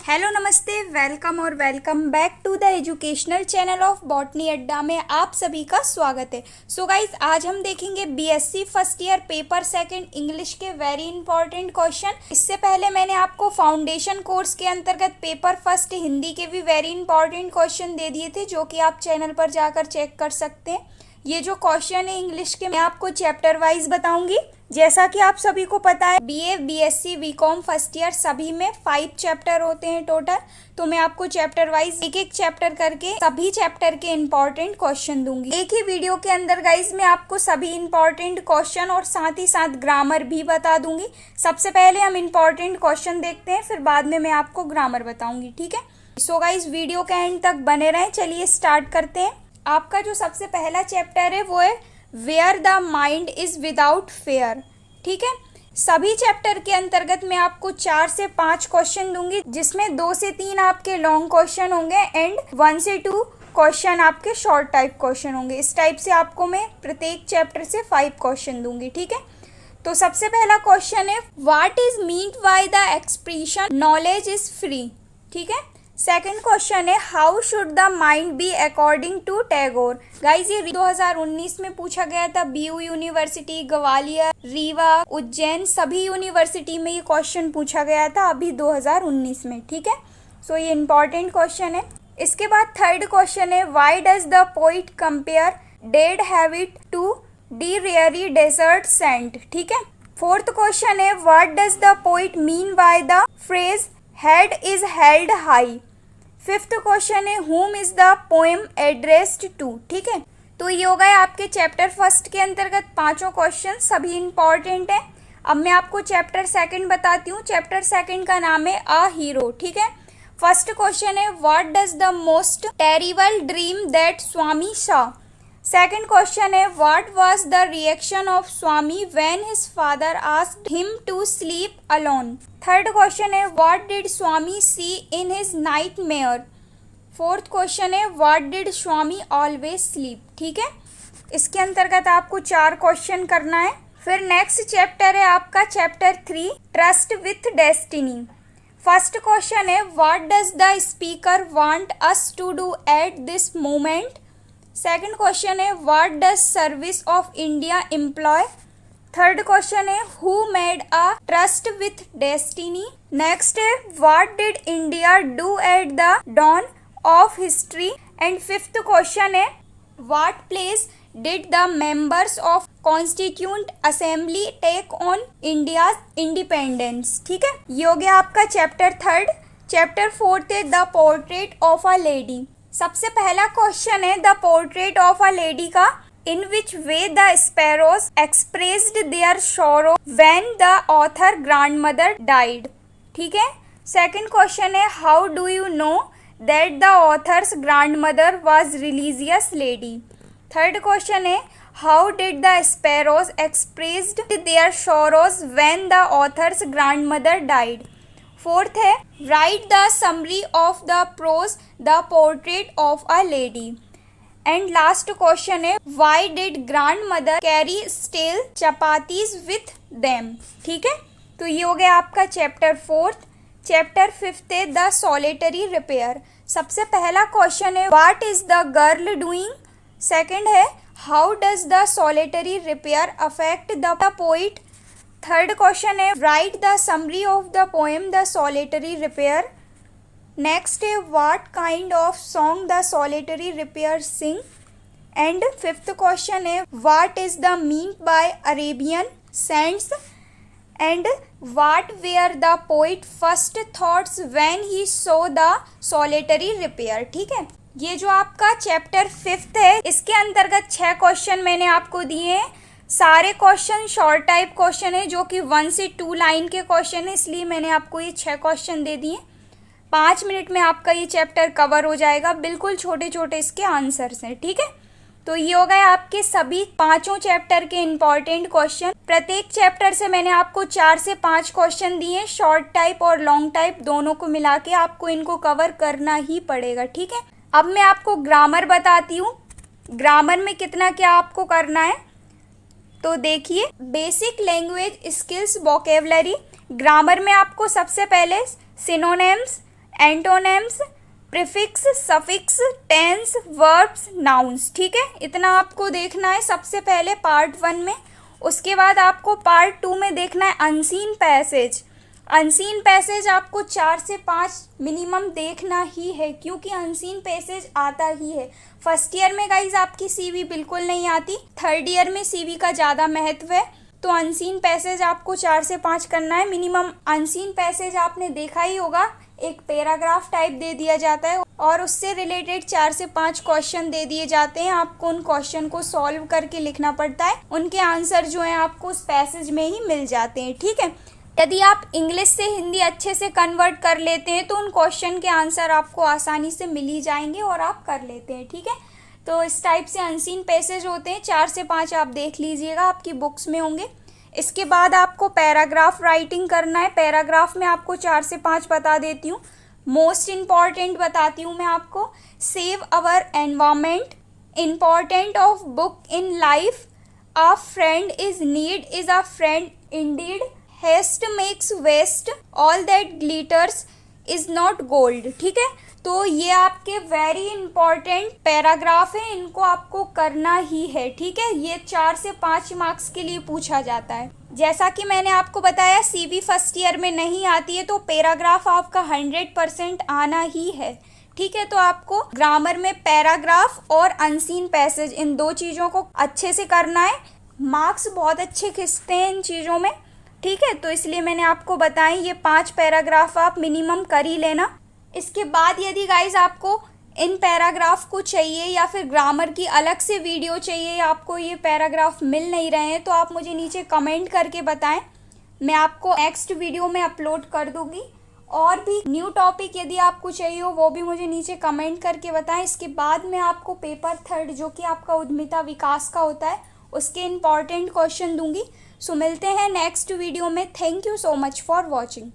Hello नमस्ते, welcome और welcome back to the educational channel of botany Adda में आप सभी का स्वागत है। सो गाइज, आज हम देखेंगे BSc first year paper second English के वेरी इंपॉर्टेंट क्वेश्चन। इससे पहले मैंने आपको फाउंडेशन कोर्स के अंतर्गत पेपर फर्स्ट हिंदी के भी वेरी इंपॉर्टेंट क्वेश्चन दे दिए थे, जो कि आप चैनल पर जाकर चेक कर सकते हैं। ये जो क्वेश्चन है इंग्लिश के, मैं आपको चैप्टर वाइज बताऊंगी। जैसा कि आप सभी को पता है, BA, BSc, BCom first year सभी में 5 चैप्टर होते हैं टोटल। तो मैं आपको चैप्टर वाइज एक एक चैप्टर करके सभी चैप्टर के इंपॉर्टेंट क्वेश्चन दूंगी। एक ही वीडियो के अंदर गाइज मैं आपको सभी इंपॉर्टेंट क्वेश्चन और साथ ही साथ ग्रामर भी बता दूंगी। सबसे पहले हम इंपॉर्टेंट क्वेश्चन देखते हैं, फिर बाद में मैं आपको ग्रामर बताऊंगी, ठीक है। सो गाइज, वीडियो के एंड तक बने रहें। चलिए स्टार्ट करते हैं। आपका जो सबसे पहला चैप्टर है वो है where the mind is without fear, ठीक है। सभी चैप्टर के अंतर्गत मैं आपको 4 से 5 क्वेश्चन दूंगी, जिसमें 2 से 3 आपके लॉन्ग क्वेश्चन होंगे एंड 1 से 2 क्वेश्चन आपके शॉर्ट टाइप क्वेश्चन होंगे। इस टाइप से आपको मैं प्रत्येक चैप्टर से 5 क्वेश्चन दूंगी, ठीक है। तो सबसे पहला क्वेश्चन है what is meant by the expression knowledge is free, ठीक है। सेकंड क्वेश्चन है how should the mind be according to Tagore. Guys, ये 2019 में पूछा गया था। बीयू यूनिवर्सिटी, ग्वालियर, रीवा, उज्जैन सभी यूनिवर्सिटी में ये क्वेश्चन पूछा गया था अभी 2019 में, ठीक है। सो ये इंपॉर्टेंट क्वेश्चन है। इसके बाद थर्ड क्वेश्चन है why does the poet compare dead habit to the dreary desert sand, ठीक है। फोर्थ क्वेश्चन है what does the poet mean by the phrase head is held high. Fifth question है whom is the poem addressed to, ठीक है। तो ये हो गए आपके चैप्टर फर्स्ट के अंतर्गत पांचों क्वेश्चन, सभी इंपॉर्टेंट है। अब मैं आपको चैप्टर सेकंड बताती हूँ। चैप्टर सेकंड का नाम है अ हीरो, ठीक है। फर्स्ट क्वेश्चन है what does the most terrible dream that Swami saw। Second question है what was the reaction of Swami when his father asked him to sleep alone. Third question है what did Swami see in his nightmare. Fourth question है what did Swami always sleep, ठीक है। इसके अंतर्गत आपको 4 question करना है। फिर नेक्स्ट चैप्टर है आपका chapter 3 tryst with destiny. First question है what does the speaker want us to do at this moment. Second question है what does service of India employ. Third question है who made a tryst with destiny. Next है what did India do at the dawn of history. And fifth question है what place did the members of constituent assembly take on India independence, ठीक है। ये हो गया आपका chapter third. Chapter fourth है the portrait of a lady. सबसे पहला क्वेश्चन है the portrait of a lady का in which way the sparrows expressed their sorrow when the author grandmother died, ठीक है। सेकंड क्वेश्चन है how do you know that the author's grandmother was religious lady. Third question है how did the sparrows expressed their sorrows when the author's grandmother died. Fourth है write the summary of the prose the portrait of a lady. And last question है why did grandmother carry stale chapatis with them, ठीक है। तो ये हो गया आपका chapter fourth. Chapter fifth है द सॉलिटरी रिपेयर। सबसे पहला क्वेश्चन है what is the girl doing. Second है how does the solitary reaper affect the poet. Third question है write the summary of the poem the solitary repair. Next है what kind of song the solitary reaper sing. And fifth question है what is the mean by Arabian sands. And what were the poet first thoughts when he saw the solitary reaper, ठीक है। ये जो आपका chapter fifth है, इसके अंतर्गत 6 question मैंने आपको दिए हैं। सारे क्वेश्चन शॉर्ट टाइप क्वेश्चन है, जो कि 1 से 2 लाइन के क्वेश्चन है, इसलिए मैंने आपको ये 6 क्वेश्चन दे दिए। 5 मिनट में आपका ये चैप्टर कवर हो जाएगा। बिल्कुल छोटे छोटे इसके आंसर्स हैं, ठीक है। तो ये हो गए आपके सभी पांचों चैप्टर के इंपॉर्टेंट क्वेश्चन। प्रत्येक चैप्टर से मैंने आपको 4 से 5 क्वेश्चन दिए, शॉर्ट टाइप और लॉन्ग टाइप दोनों को मिला के आपको इनको कवर करना ही पड़ेगा, ठीक है। अब मैं आपको ग्रामर बताती हूँ। ग्रामर में कितना क्या आपको करना है, तो देखिए basic language skills vocabulary. Grammar में आपको सबसे पहले synonyms antonyms, prefix, suffix, tense, verbs, nouns. ठीक है, इतना आपको देखना है सबसे पहले पार्ट 1 में। उसके बाद आपको पार्ट 2 में देखना है अनसीन पैसेज। अनसीन पैसेज आपको 4 से 5 मिनिमम देखना ही है, क्योंकि अनसीन पैसेज आता ही है। फर्स्ट ईयर में गाइज आपकी सीवी बिल्कुल नहीं आती, थर्ड ईयर में सीवी का ज़्यादा महत्व है। तो अनसीन पैसेज आपको 4 से 5 करना है मिनिमम। अनसीन पैसेज आपने देखा ही होगा, एक पैराग्राफ टाइप दे दिया जाता है और उससे रिलेटेड 4 से 5 क्वेश्चन दे दिए जाते हैं। आपको उन क्वेश्चन को सॉल्व करके लिखना पड़ता है, उनके आंसर जो हैं आपको उस पैसेज में ही मिल जाते हैं। ठीक है, यदि आप इंग्लिश से हिंदी अच्छे से कन्वर्ट कर लेते हैं तो उन क्वेश्चन के आंसर आपको आसानी से मिल ही जाएंगे और आप कर लेते हैं। ठीक है, तो इस टाइप से अनसीन पैसेज होते हैं, 4 से 5 आप देख लीजिएगा, आपकी बुक्स में होंगे। इसके बाद आपको पैराग्राफ राइटिंग करना है। पैराग्राफ में आपको 4 से 5 बता देती हूँ, मोस्ट इम्पॉर्टेंट बताती हूँ मैं आपको। Save our environment, important of book in life, a friend is need is a friend indeed, haste makes waste, all that glitters is not gold. ठीक है, तो ये आपके वेरी इंपॉर्टेंट पैराग्राफ है, इनको आपको करना ही है। ठीक है, ये 4 से 5 मार्क्स के लिए पूछा जाता है। जैसा कि मैंने आपको बताया सीवी फर्स्ट ईयर में नहीं आती है, तो पैराग्राफ आपका 100% आना ही है। ठीक है, तो आपको ग्रामर में पैराग्राफ और अनसीन पैसेज इन 2 चीज़ों को अच्छे से करना है। मार्क्स बहुत अच्छे खिंचते हैं इन चीज़ों में। ठीक है, तो इसलिए मैंने आपको बताएं ये 5 पैराग्राफ आप मिनिमम कर ही लेना। इसके बाद यदि गाइज आपको इन पैराग्राफ को चाहिए या फिर ग्रामर की अलग से वीडियो चाहिए या आपको ये पैराग्राफ मिल नहीं रहे हैं, तो आप मुझे नीचे कमेंट करके बताएं, मैं आपको नेक्स्ट वीडियो में अपलोड कर दूंगी। और भी न्यू टॉपिक यदि आपको चाहिए हो वो भी मुझे नीचे कमेंट करके बताएं। इसके बाद मैं आपको पेपर 3 जो कि आपका उद्यमिता विकास का होता है उसके इम्पॉर्टेंट क्वेश्चन दूंगी। सो मिलते हैं नेक्स्ट वीडियो में। Thank you so much for watching.